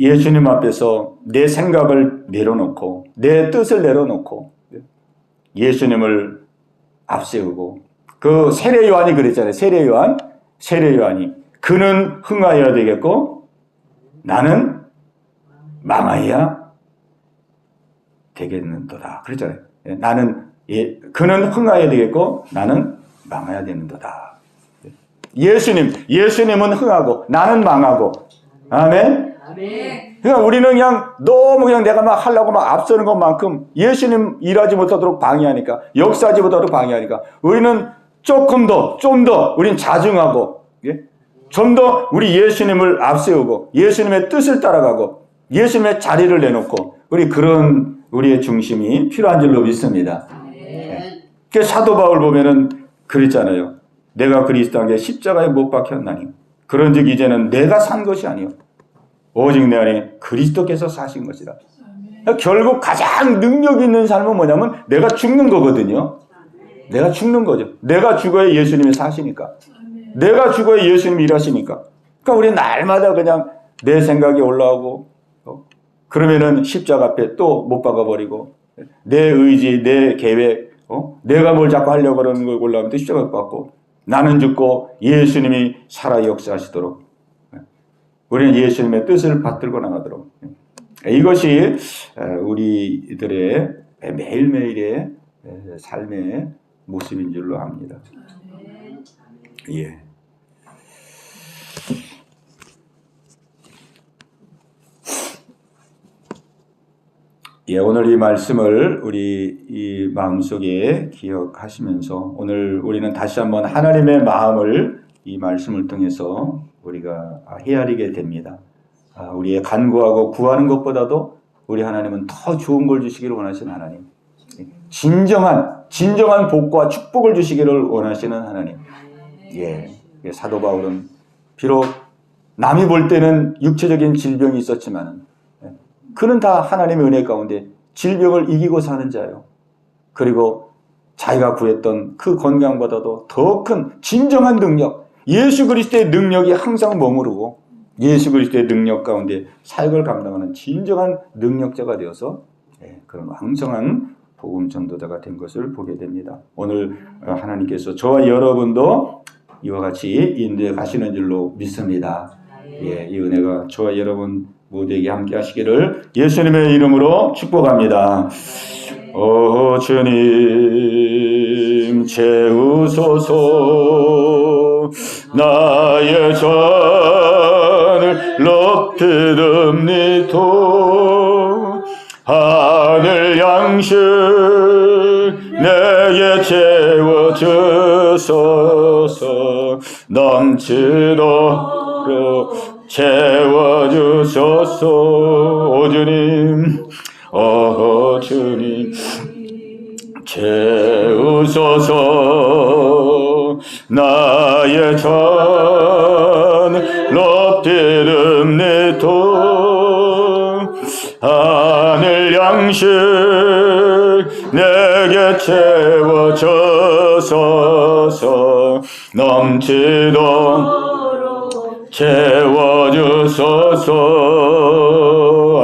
예수님 앞에서 내 생각을 내려놓고, 내 뜻을 내려놓고, 예수님을 앞세우고, 그 세례 요한이 그랬잖아요. 세례 요한이 그는 흥하여야 되겠고 나는 망하여야 되겠는도다. 그랬잖아요. 그는 흥하여야 되겠고 나는 망해야 되는도다. 예수님은 흥하고 나는 망하고. 아멘. 그러니까 우리는 너무 내가 막 하려고 막 앞서는 것만큼 예수님 일하지 못하도록 방해하니까, 역사하지 못하도록 방해하니까, 우리는 좀 더 우리는 자중하고, 좀 더 우리 예수님을 앞세우고, 예수님의 뜻을 따라가고, 예수님의 자리를 내놓고, 그런 우리의 중심이 필요한 줄로 믿습니다. 그 사도 바울 보면은 그랬잖아요. 내가 그리스도에게 십자가에 못 박혔나니, 그런즉 이제는 내가 산 것이 아니요 오직 내 안에 그리스도께서 사신 것이다. 결국 가장 능력 있는 삶은 뭐냐면 내가 죽는 거거든요. 내가 죽는 거죠. 내가 죽어야 예수님이 사시니까. 내가 죽어야 예수님이 일하시니까. 그러니까 우리 날마다 그냥 내 생각이 올라오고, 그러면은 십자가 앞에 또 못 박아버리고, 내 의지, 내 계획, 내가 뭘 자꾸 하려고 그러는 걸 올라오면 또 십자가 받고, 나는 죽고 예수님이 살아 역사하시도록 우리는 예수님의 뜻을 받들고 나가도록, 이것이 우리들의 매일매일의 삶의 모습인 줄로 압니다. 오늘 이 말씀을 우리 이 마음속에 기억하시면서 오늘 우리는 다시 한번 하나님의 마음을 이 말씀을 통해서 우리가 헤아리게 됩니다. 우리의 간구하고 구하는 것보다도 우리 하나님은 더 좋은 걸 주시기를 원하시는 하나님. 진정한 복과 축복을 주시기를 원하시는 하나님. 사도 바울은 비록 남이 볼 때는 육체적인 질병이 있었지만 그는 다 하나님의 은혜 가운데 질병을 이기고 사는 자예요. 그리고 자기가 구했던 그 건강보다도 더 큰 진정한 능력, 예수 그리스도의 능력이 항상 머무르고 예수 그리스도의 능력 가운데 사역을 감당하는 진정한 능력자가 되어서 그런 왕성한 복음 전도자가 된 것을 보게 됩니다. 오늘 하나님께서 저와 여러분도 이와 같이 인도에 가시는 줄로 믿습니다. 이 은혜가 저와 여러분 모두에게 함께 하시기를 예수님의 이름으로 축복합니다. 오 주님 채우소서. 나의 잔을 높이듭니다. 하늘 양식 내게 채워주소서. 넘치도록 채워주소서. 오 주님, 오 주님, 채우소서. 나의 전 높이듭니다. 하늘 양식 내게 채워주소서. 넘치도록 채워주소서.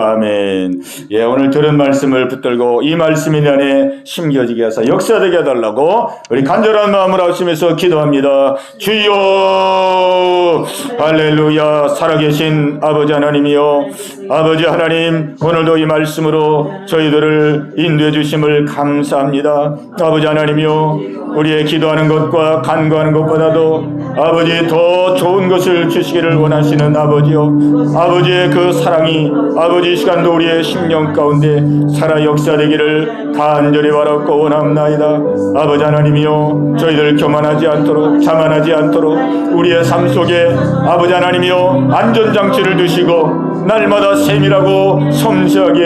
아멘. 예, 오늘 들은 말씀을 붙들고 이 말씀이 내 안에 심겨지게 하사 역사되게 해달라고 우리 간절한 마음으로 하시면서 기도합니다. 주여, 할렐루야. 살아계신 아버지 하나님이여, 아버지 하나님, 오늘도 이 말씀으로 저희들을 인도해 주심을 감사합니다. 아버지 하나님이여, 우리의 기도하는 것과 간구하는 것보다도 아버지 더 좋은 것을 주시기를 원하시는 아버지요, 아버지의 그 사랑이 아버지 시간도 우리의 심령 가운데 살아 역사되기를 간절히 바라고 원합나이다. 아버지 하나님이요, 저희들 교만하지 않도록 자만하지 않도록 우리의 삶 속에 아버지 하나님이요 안전장치를 두시고 날마다 세밀하고 섬세하게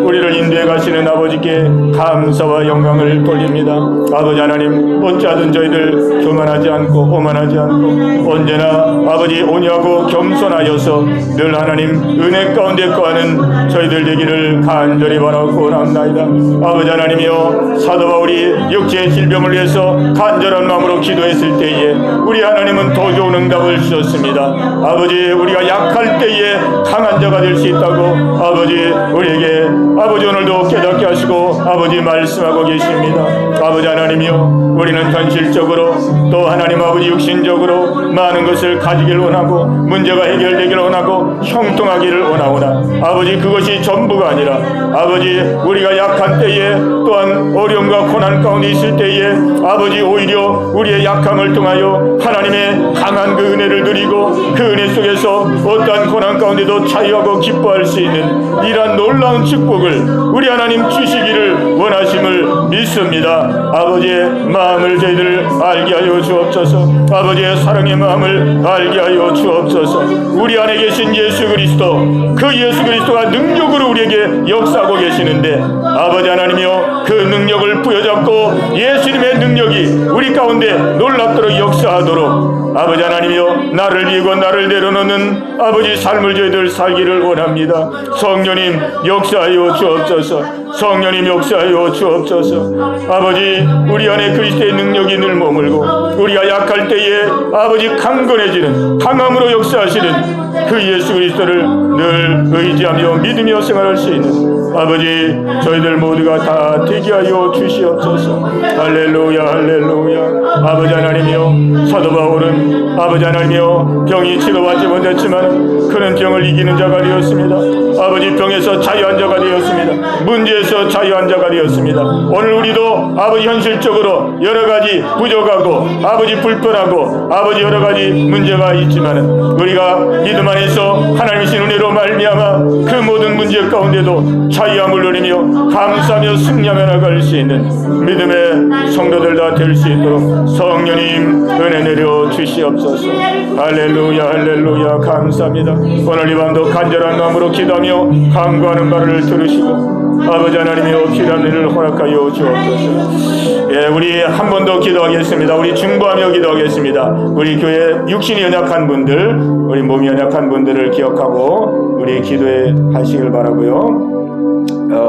우리를 인도해 가시는 아버지께 감사와 영광을 돌립니다. 아버지 하나님, 어찌하든 저희들 교만하지 않고 오만하지 않고 언제나 아버지 온유하고 겸손하여서 늘 하나님 은혜 가운데 거하는 저희들 되기를 간절히 바라고 원합나이다. 아버지 하나님이여, 사도 바울이 육체의 질병을 위해서 간절한 마음으로 기도했을 때에 우리 하나님은 더 좋은 응답을 주셨습니다. 아버지, 우리가 약할 때에 강한 자가 될 수 있다고 아버지 우리에게 아버지 오늘도 깨닫게 하시고 아버지 말씀하고 계십니다. 아버지 하나님이여, 우리는 현실적으로 또 하나님 아버지 육신적으로 많은 것을 가지길 원하고 문제가 해결되기를 원하고 형통하기를 원하오나 아버지 그것이 전부가 아니라 아버지 우리가 약한 때에 또한 어려움과 고난 가운데 있을 때에 아버지 오히려 우리의 약함을 통하여 하나님의 강한 그 은혜를 누리고 그 은혜 속에서 어떠한 고난 가운데도 자유하고 기뻐할 수 있는 이러한 놀라운 축복을 우리 하나님 주시기를 원하심을 믿습니다. 아버지의 마음을 저희들 알게 하여 주옵소서. 아버지의 사랑의 마음을 알게 하여 주옵소서. 우리 안에 계신 예수 그리스도, 그 예수 그리스도가 능력으로 우리에게 역사하고 계시는데 아버지 하나님이여, 그 능력을 부여잡고 예수님의 능력이 우리 가운데 놀랍도록 역사하도록 아버지 하나님이여, 나를 비우고 나를 내려놓는 아버지 삶을 저희들 살기를 원합니다. 성령님 역사하여 주옵소서. 성령님 역사하여 주옵소서. 아버지, 우리 안에 그리스도의 능력이 늘 머물고 우리가 약할 때에 아버지 강건해지는 강함으로 역사하시는 그 예수 그리스도를 늘 의지하며 믿으며 생활할 수 있는 아버지 저희들 모두가 다 되게 하여 주시옵소서. 할렐루야, 할렐루야. 아버지 하나님이여, 사도 바울은 아버지 하나님이여 병이 치료받지 못했지만 그는 병을 이기는 자가 되었습니다. 아버지 병에서 자유한 자가 되었습니다. 문제에서 자유한 자가 되었습니다. 오늘 우리도 아버지 현실적으로 여러 가지 부족하고 아버지 불편하고 아버지 여러 가지 문제가 있지만 우리가 믿음 안에서 하나님이신 은혜로 말미암아 그 모든 문제 가운데도 자유함을 누리며 감사하며 승리하며 나갈 수 있는 믿음의 성도들 다 될 수 있도록 성령님 은혜 내려 주시옵소서. 할렐루야, 할렐루야. 감사합니다. 오늘 이 밤도 간절한 마음으로 기도하며 간구하는 바를 들으시고 아버지 하나님이여 필요한 일을 허락하여 주옵소서. 예, 우리 한 번 더 기도하겠습니다. 우리 중보하며 기도하겠습니다. 우리 교회 육신이 연약한 분들, 우리 몸이 연약한 분들을 기억하고 우리 기도해 하시길 바라고요.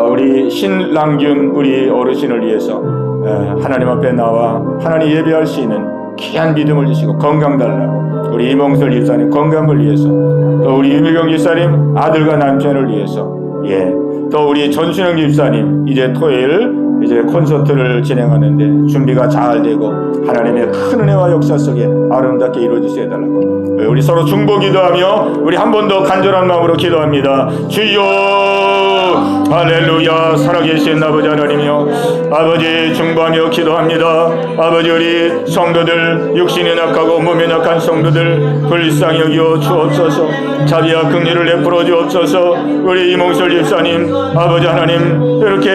우리 신랑균 우리 어르신을 위해서 하나님 앞에 나와 하나님 예배할 수 있는 귀한 믿음을 주시고 건강 달라고, 우리 이몽설 집사님 건강을 위해서, 또 우리 유미경 집사님 아들과 남편을 위해서, 예, 또 우리 전순영 집사님 이제 토요일 이제 콘서트를 진행하는데 준비가 잘 되고 하나님의 큰 은혜와 역사 속에 아름답게 이루어지게 해달라고 우리 서로 중보 기도하며 우리 한 번 더 간절한 마음으로 기도합니다. 주여, 할렐루야. 살아계신 아버지 하나님이여, 아버지 중보하며 기도합니다. 아버지 우리 성도들, 육신이 약하고 몸이 약한 성도들 불쌍히 여겨 주옵소서. 자비와 긍휼을 베풀어 주옵소서. 우리 이몽설 집사님 아버지 하나님, 이렇게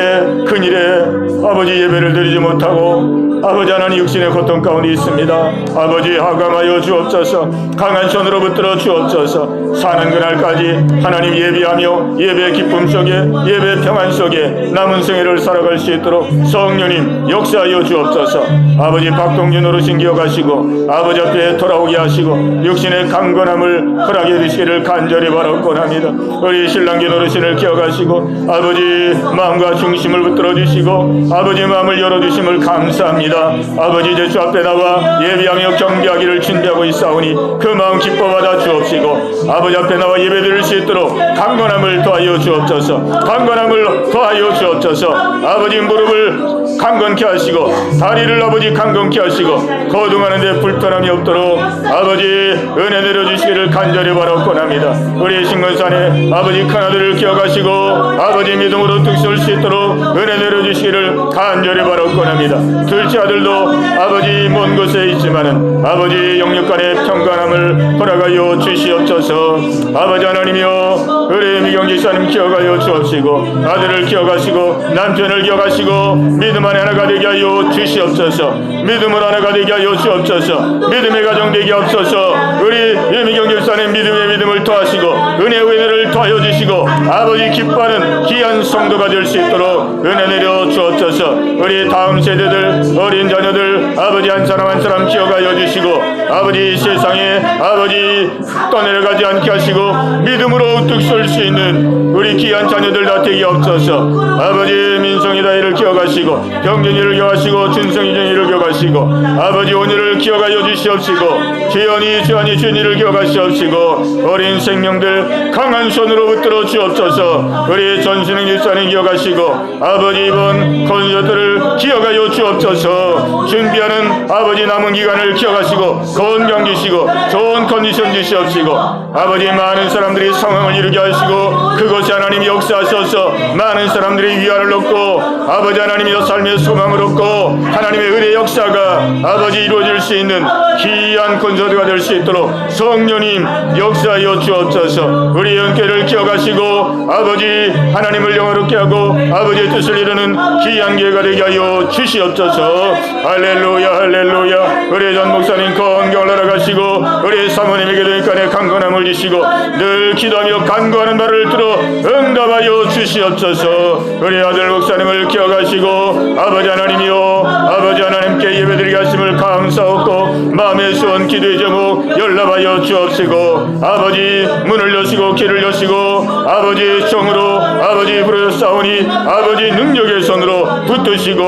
큰일에 아버지 예배를 드리지 못하고 아버지 하나님 육신의 고통 가운데 있습니다. 아버지 하감하여 주옵소서. 강한 손으로 붙들어 주옵소서. 사는 그날까지 하나님 예비하며 예배 기쁨 속에 예배 평안 속에 남은 생애를 살아갈 수 있도록 성령님 역사하여 주옵소서. 아버지 박동준 어르신 기억하시고 아버지 앞에 돌아오게 하시고 육신의 강건함을 허락해 주시기를 간절히 바라옵고합니다. 우리 신랑기 어르신을 기억하시고 아버지 마음과 중심을 붙들어 주시고 아버지 마음을 열어주심을 감사합니다. 아버지 이제 주 앞에 나와 예비하며 경배하기를 준비하고 있사오니 그 마음 기뻐 받아 주옵시고 아버지 앞에 나와 예배드릴 수 있도록 강건함을 더하여 주옵소서. 강건함을 더하여 주옵소서. 아버지 무릎을 강건케 하시고 다리를 아버지 강건케 하시고 거둥하는데 불편함이 없도록 아버지 은혜 내려주시기를 간절히 바라옵고합니다. 우리 신건산에 아버지 큰아들을 기억하시고 아버지 믿음으로 득설 수 있도록 은혜 내려주시기를 간절히 바라옵고합니다. 둘째 아들도 아버지 먼 곳에 있지만은 아버지 영육간의 평강함을 허락하여 주시옵소서. 아버지 하나님이여 우리 미경지사님 기억하여 주옵시고 아들을 기억하시고 남편을 기억하시고 믿음 안에 하나가 되게 하여 주시옵소서. 믿음으로 하나가 되게 하여 주옵소서. 믿음의 가정 되게 하옵소서. 우리 예미경 집사님 믿음을 더하시고 은혜의 은혜를 더하여 주시고 아버지 기뻐하는 귀한 성도가 될 수 있도록 은혜 내려 주옵소서. 우리 다음 세대들 어린 자녀들 아버지 한 사람 한 사람 기억하여 주시고 아버지 세상에 아버지 떠내려가지 않게 하시고 믿음으로 우뚝 설 수 있는 우리 귀한 자녀들 다 되게 하옵소서. 아버지 민성이 다이를 기억하시고 병준이를 기억하시고 준성이 준이를 기억하시고 아버지 온유를 기억하여 주시옵시고 주연이 준이를 기억하시옵시고 어린 생명들 강한 손으로 붙들어 주옵소서. 우리 전순행 집사님 기억하시고 아버지 이번 건설들을 기억하여 주옵소서. 준비하는 아버지 남은 기간을 기억하시고 건강 주시고 좋은 컨디션 주시옵시고 아버지 많은 사람들이 상황을 이루게 하시고 그것이 하나님 역사하셔서 많은 사람들이 위안을 얻고 아버지 하나님의 삶의 소망을 얻고 하나님의 은혜 역사가 아버지 이루어질 수 있는 귀한 건설가 될 수 있도록 성령님 역사하여 주옵소서. 우리 영계를 기억하시고 아버지 하나님을 영화롭게 하고 아버지의 뜻을 이루는 귀한 기회가 되게 하여 주시옵소서. 할렐루야 할렐루야. 우리 전 목사님 건강을 알아가시고 우리 사모님에게도 인간의 강건함을 주시고 늘 기도하며 간구하는 말을 들어 응답하여 주시옵소서. 우리 아들 목사님을 기억하시고 아버지 하나님이요 아버지 하나님께 예배드리게 하심을 감사하고 마음의 소원 기도의 제목 연락하여 주옵시고 아버지 문을 여시고 길을 여시고 아버지 정으로 아버지 부르셨사오니 아버지 능력의 손으로 붙드시고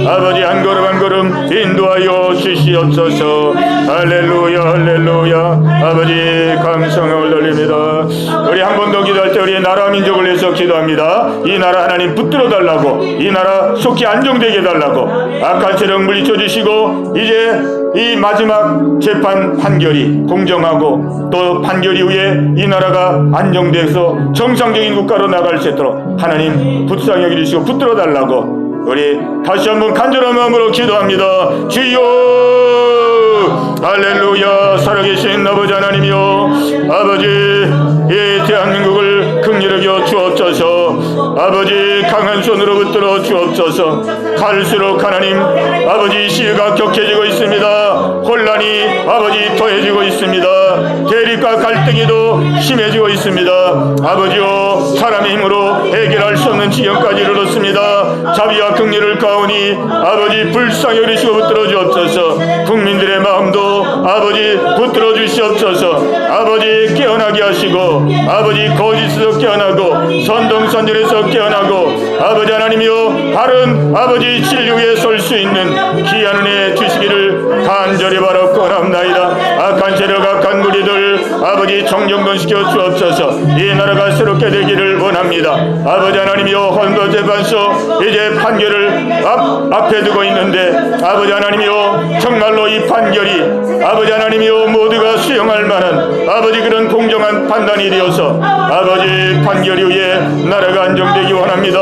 아버지 한 걸음 한 걸음 인도하여 주시옵소서. 할렐루야 할렐루야. 아버지 감성을 돌립니다. 우리 한 번 더 기도할 때 우리 나라 민족을 위해서 기도합니다. 이 나라 하나님 붙들어 달라고 이 나라 속히 안정되게 해달라고 악한 세력 물리쳐 주시고 이제 이 마지막 재판 판결이 공정하고 또 판결 이후에 이 나라가 안정돼서 정상적인 국가로 나갈 수 있도록 하나님 불쌍히 여기주시고 붙들어 달라고 우리 다시 한번 간절한 마음으로 기도합니다. 주여 할렐루야. 살아계신 아버지 하나님이여 아버지 이 대한민국을 긍휼히 여겨 주옵소서. 아버지 강한 손으로 붙들어 주옵소서. 갈수록 하나님 아버지 시위가 격해지고 있습니다. 혼란이 아버지 더해지고 있습니다. 대립과 갈등이 더 심해지고 있습니다. 아버지여 사람의 힘으로 해결할 수 없는 지경까지 이르렀습니다. 자비와 긍휼을 가오니 아버지 불쌍히 여기시고 붙들어 주옵소서. 국민들의 마음도 아버지 붙들어 주시옵소서. 아버지 깨어나게 하시고 아버지 거짓에서 깨어나고 선동선전에서 깨어나고 아버지 하나님이여 바른 아버지 진리에 설 수 있는 귀한 은혜 주시기를 간절히 바라옵고합나이다. 악한 세력 악한 무리들 아버지 정정건시켜 주옵소서. 이 나라가 새롭게 되기를 원합니다. 아버지 하나님이여 헌법재판소 이제 판결을 앞에 두고 있는데 아버지 하나님이여 정말로 이 판결이 아버지 하나님이여 모두가 수용할 만한 아버지 그런 공정한 판단이 되어서 아버지 판결 이후에 나라가 안정되기 원합니다.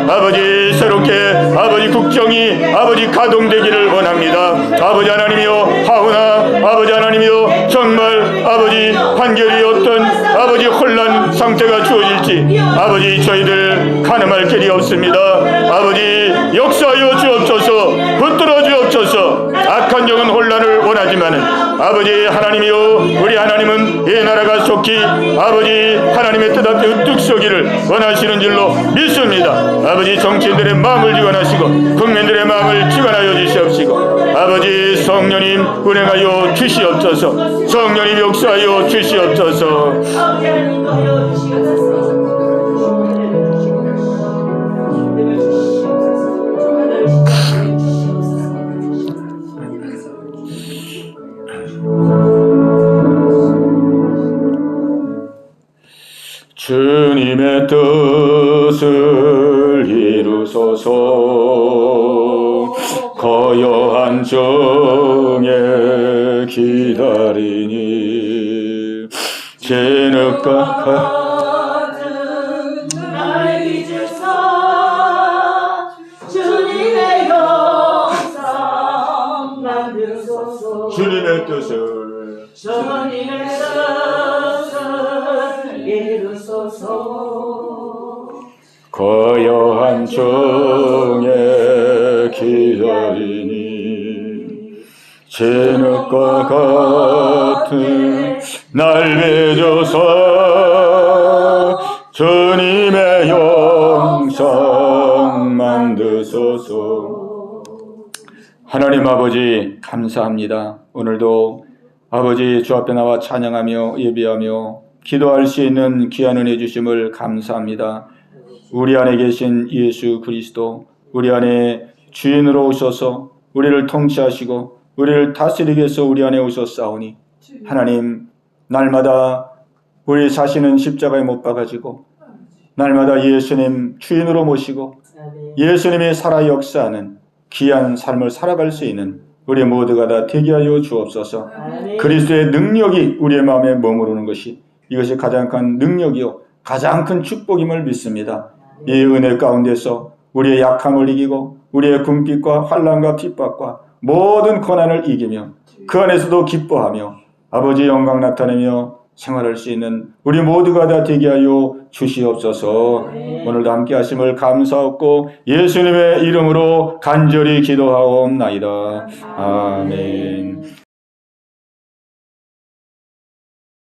아버지 새롭게 아버지 국정이 아버지 가동되기를 원합니다. 아버지 하나님이여 하오나 아버지 하나님이여 정말 아버지 판결이 어떤 아버지 혼란 상태가 주어질지 아버지 저희들 가늠할 길이 없습니다. 아버지 역사하여 주옵소서. 붙들어 주옵소서. 하지만은 아버지 하나님이요, 우리 하나님은 이 나라가 속히 아버지 하나님의 뜻 앞에 우뚝 서기를 원하시는 줄로 믿습니다. 아버지 정치인들의 마음을 주관하시고 국민들의 마음을 주관하여 주시옵시고, 아버지 성령님 운행하여 주시옵소서. 성령님 역사하여 주시옵소서. 주님의 뜻을 이루소서. 거여한 정에 기다리니 진흙과 같은 날 잊으사 주님의 영상 만드소서. 주님의 뜻을 이루소서. 거여한 정에 기다리니 진흙과 같은 날 맺어서 주님의 영상 만드소서. 하나님 아버지 감사합니다. 오늘도 아버지 주 앞에 나와 찬양하며 예배하며 기도할 수 있는 귀한 은혜 주심을 감사합니다. 우리 안에 계신 예수 그리스도, 우리 안에 주인으로 오셔서 우리를 통치하시고 우리를 다스리기 위해서 우리 안에 오셨사오니, 하나님 날마다 우리 자신은 십자가에 못 박아지고 날마다 예수님 주인으로 모시고 예수님이 살아 역사하는 귀한 삶을 살아갈 수 있는 우리 모두가 다 되게 하여 주옵소서. 그리스도의 능력이 우리의 마음에 머무르는 것이, 이것이 가장 큰 능력이요 가장 큰 축복임을 믿습니다. 이 은혜 가운데서 우리의 약함을 이기고 우리의 궁핍과 환난과 핍박과 모든 고난을 이기며 그 안에서도 기뻐하며 아버지의 영광 나타내며 생활할 수 있는 우리 모두가 다 되게 하여 주시옵소서. 오늘도 함께 하심을 감사하고 예수님의 이름으로 간절히 기도하옵나이다. 아멘.